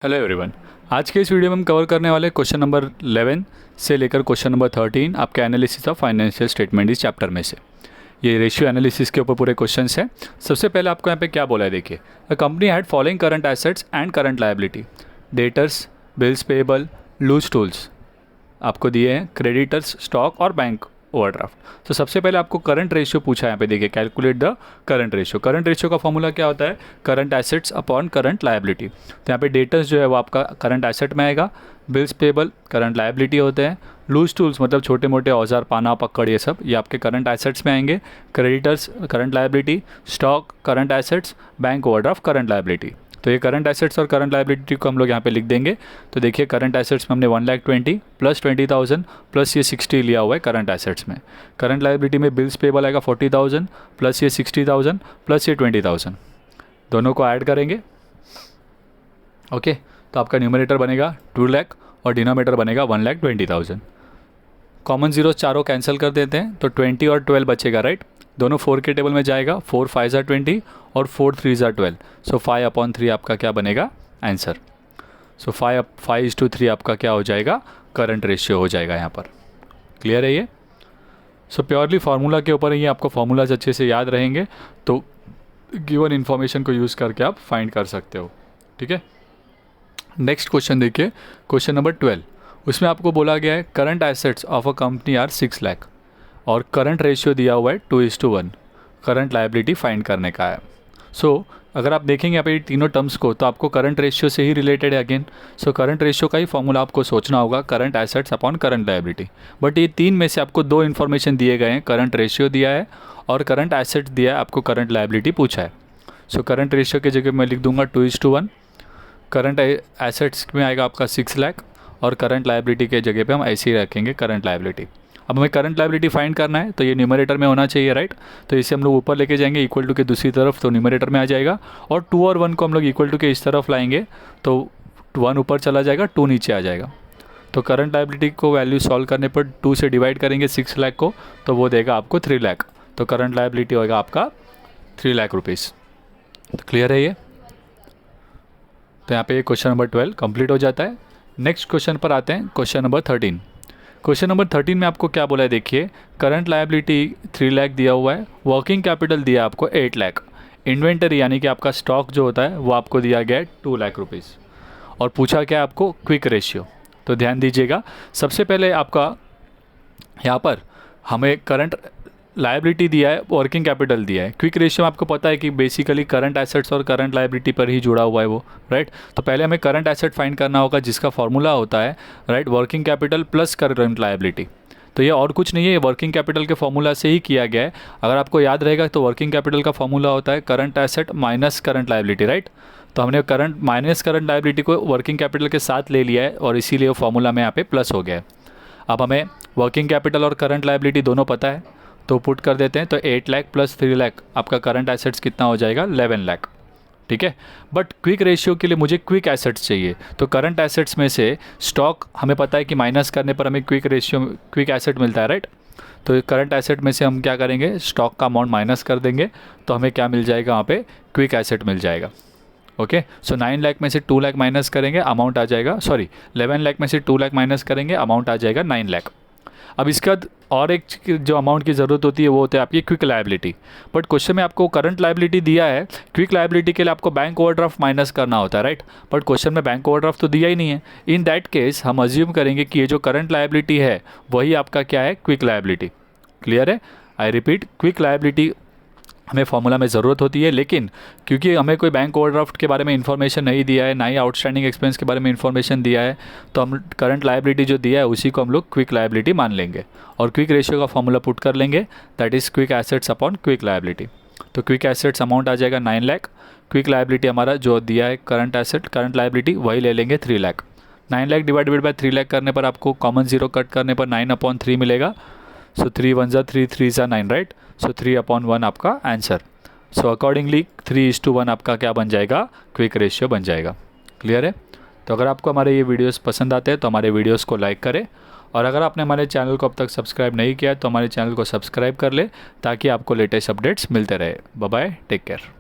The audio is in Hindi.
Hello everyone. आज के इस वीडियो में हम कवर करने वाले क्वेश्चन नंबर 11 से लेकर क्वेश्चन नंबर 13 आपके एनालिसिस ऑफ फाइनेंशियल स्टेटमेंट इस चैप्टर में से। ये रेशियो एनालिसिस के ऊपर पूरे क्वेश्चंस हैं। सबसे पहले आपको यहाँ पे क्या बोला है, देखिए, the company had following current assets and current liability, debtors, bills payable, loose tools आपको दिए हैं, क्रेडिटर्स, स्टॉक और बैंक ओवरड्राफ्ट। तो सबसे पहले आपको करंट रेशियो पूछा है यहाँ पे, देखिए, calculate the current ratio. Current ratio का फॉर्मूला क्या होता है, current assets upon current liability. तो यहाँ पे डेटर्स जो है वो आपका करंट एसेट में आएगा, बिल्स पेएबल करंट लायबिलिटी होते हैं, लूज टूल्स मतलब छोटे मोटे औजार, पाना, पकड़, ये सब ये आपके करंट एसेट्स में आएंगे, creditors current liability, stock current assets, bank overdraft current liability. तो ये करंट एसेट्स और करंट लायबिलिटी को हम लोग यहाँ पे लिख देंगे। तो देखिए, करंट एसेट्स में हमने 1,20,000 प्लस 20,000 प्लस ये 60 लिया हुआ है करंट एसेट्स में। करंट लायबिलिटी में बिल्स पेएबल आएगा 40,000 प्लस ये 60,000 प्लस ये 20,000, दोनों को ऐड करेंगे। ओके, तो आपका न्यूमरेटर बनेगा 2 लाख और डिनोमिनेटर बनेगा 1,20,000। कॉमन जीरो चारों कैंसिल कर देते हैं तो 20 और 12 बचेगा, राइट। दोनों 4 के टेबल में जाएगा, 4 5 ज़ा 20 और 4 3 ज़ा 12। सो 5/3 आपका क्या बनेगा, आंसर। सो 5:3 आपका क्या हो जाएगा, करंट रेशियो हो जाएगा यहाँ पर। क्लियर है ये। सो प्योरली फार्मूला के ऊपर ही आपको फार्मूलाज अच्छे से याद रहेंगे तो गिवन इन्फॉर्मेशन को यूज़ करके आप फाइंड कर सकते हो। ठीक है, नेक्स्ट क्वेश्चन देखिए, क्वेश्चन नंबर 12। उसमें आपको बोला गया है current assets of a company are 6 lakh और करंट रेशियो दिया हुआ है 2:1। करंट लायबिलिटी फाइंड करने का है। सो अगर आप देखेंगे यहाँ पे तीनों टर्म्स को तो आपको करंट रेशियो से ही रिलेटेड है अगेन। सो करंट रेशियो का ही फॉर्मूला आपको सोचना होगा, current assets upon current liability. But ये तीन में से आपको दो इन्फॉर्मेशन दिए गए हैं, करंट रेशियो दिया है और करंट एसेट्स दिया है, आपको करंट लायबिलिटी पूछा है। सो करंट रेशियो की जगह मैं लिख दूंगा 2:1। करंट एसेट्स में आएगा आपका 6 लाख और करंट लायबिलिटी के जगह पे हम ऐसे ही रखेंगे करंट लायबिलिटी। अब हमें करंट लायबिलिटी फाइंड करना है तो ये न्यूमरेटर में होना चाहिए, राइट। तो इसे हम लोग ऊपर लेके जाएंगे इक्वल टू के दूसरी तरफ, तो न्यूमरेटर में आ जाएगा। और 2 और 1 को हम लोग इक्वल टू के इस तरफ लाएंगे तो 1 ऊपर चला जाएगा, 2 नीचे आ जाएगा। तो करंट लायबिलिटी को वैल्यू सॉल्व करने पर 2 से डिवाइड करेंगे 6 लाख को, तो वो देगा आपको 3 लाख। तो करंट लायबिलिटी होगा आपका 3 लाख रुपीज़। तो क्लियर है ये। तो यहाँ पे क्वेश्चन नंबर 12 कंप्लीट हो जाता है। नेक्स्ट क्वेश्चन पर आते हैं, क्वेश्चन नंबर 13। क्वेश्चन नंबर 13 में आपको क्या बोला है, देखिए, करंट लायबिलिटी 3 लाख दिया हुआ है, वर्किंग कैपिटल दिया है आपको 8 लाख, इन्वेंटरी यानी कि आपका स्टॉक जो होता है वो आपको दिया गया है 2 लाख रुपीज़ और पूछा क्या है आपको, क्विक रेशियो। तो ध्यान दीजिएगा, सबसे पहले आपका यहाँ पर हमें करंट लायबिलिटी दिया है, वर्किंग कैपिटल दिया है। क्विक रेशियो आपको पता है कि बेसिकली करंट एसेट्स और करंट लायबिलिटी पर ही जुड़ा हुआ है वो, राइट। तो पहले हमें करंट एसेट फाइंड करना होगा जिसका फॉर्मूला होता है, right, working capital plus current liability. तो ये और कुछ नहीं है, ये वर्किंग कैपिटल के फॉर्मूला से ही किया गया है। अगर आपको याद रहेगा तो वर्किंग कैपिटल का फॉर्मूला होता है current asset minus current liability, right. तो हमने करंट माइनस करंट लायबिलिटी को वर्किंग कैपिटल के साथ ले लिया है और इसीलिए वो फॉर्मूला में यहाँ पे प्लस हो गया है। अब हमें वर्किंग कैपिटल और करंट लायबिलिटी दोनों पता है तो पुट कर देते हैं। तो 8 लाख प्लस 3 लाख आपका करंट एसेट्स कितना हो जाएगा, 11 लाख। ठीक है, बट क्विक रेशियो के लिए मुझे क्विक एसेट्स चाहिए। तो करंट एसेट्स में से स्टॉक हमें पता है कि माइनस करने पर हमें क्विक एसेट मिलता है, राइट। तो करंट एसेट में से हम क्या करेंगे, स्टॉक का अमाउंट माइनस कर देंगे तो हमें क्या मिल जाएगा, वहाँ पे क्विक एसेट मिल जाएगा। ओके, सो 9 लाख में से 2 लाख माइनस करेंगे, अमाउंट आ जाएगा, 11 लाख में से 2 लाख माइनस करेंगे, अमाउंट आ जाएगा 9 लाख। अब इसके बाद और एक जो अमाउंट की ज़रूरत होती है वो होता है आपकी क्विक लायबिलिटी। बट क्वेश्चन में आपको करंट लायबिलिटी दिया है, क्विक लायबिलिटी के लिए आपको बैंक ओवरड्राफ्ट माइनस करना होता है, राइट। बट क्वेश्चन में बैंक ओवरड्राफ्ट तो दिया ही नहीं है। इन दैट केस हम अज्यूम करेंगे कि ये जो करंट लायबिलिटी है वही आपका क्या है, क्विक लायबिलिटी। क्लियर है। आई रिपीट, क्विक लायबिलिटी हमें फॉर्मूला में ज़रूरत होती है, लेकिन क्योंकि हमें कोई बैंक ओवरड्राफ्ट के बारे में इन्फॉर्मेशन नहीं दिया है, ना ही आउटस्टैंडिंग एक्सपेंस के बारे में इन्फॉर्मेशन दिया है, तो हम करंट लायबिलिटी जो दिया है उसी को हम लोग क्विक लायबिलिटी मान लेंगे और क्विक रेशियो का फॉर्मूला पुट कर लेंगे, that is quick assets upon quick liability. तो क्विक एसेट्स अमाउंट आ जाएगा 9 लाख, क्विक लायबिलिटी हमारा जो दिया है करंट एसेट करंट लायबिलिटी वही ले लेंगे 3 लाख। 9 लाख डिवाइडेड बाय 3 लाख करने पर आपको कॉमन जीरो कट करने पर 9/3 मिलेगा। सो 3 1 ज़ा 3 3 ज़ा 9, राइट। सो 3/1 आपका आंसर। सो अकॉर्डिंगली 3:1 आपका क्या बन जाएगा, क्विक रेशियो बन जाएगा। क्लियर है। तो अगर आपको हमारे ये वीडियोस पसंद आते हैं तो हमारे वीडियोस को लाइक करें और अगर आपने हमारे चैनल को अब तक सब्सक्राइब नहीं किया है तो हमारे चैनल को सब्सक्राइब कर ले ताकि आपको लेटेस्ट अपडेट्स मिलते रहे। Bye bye, take care.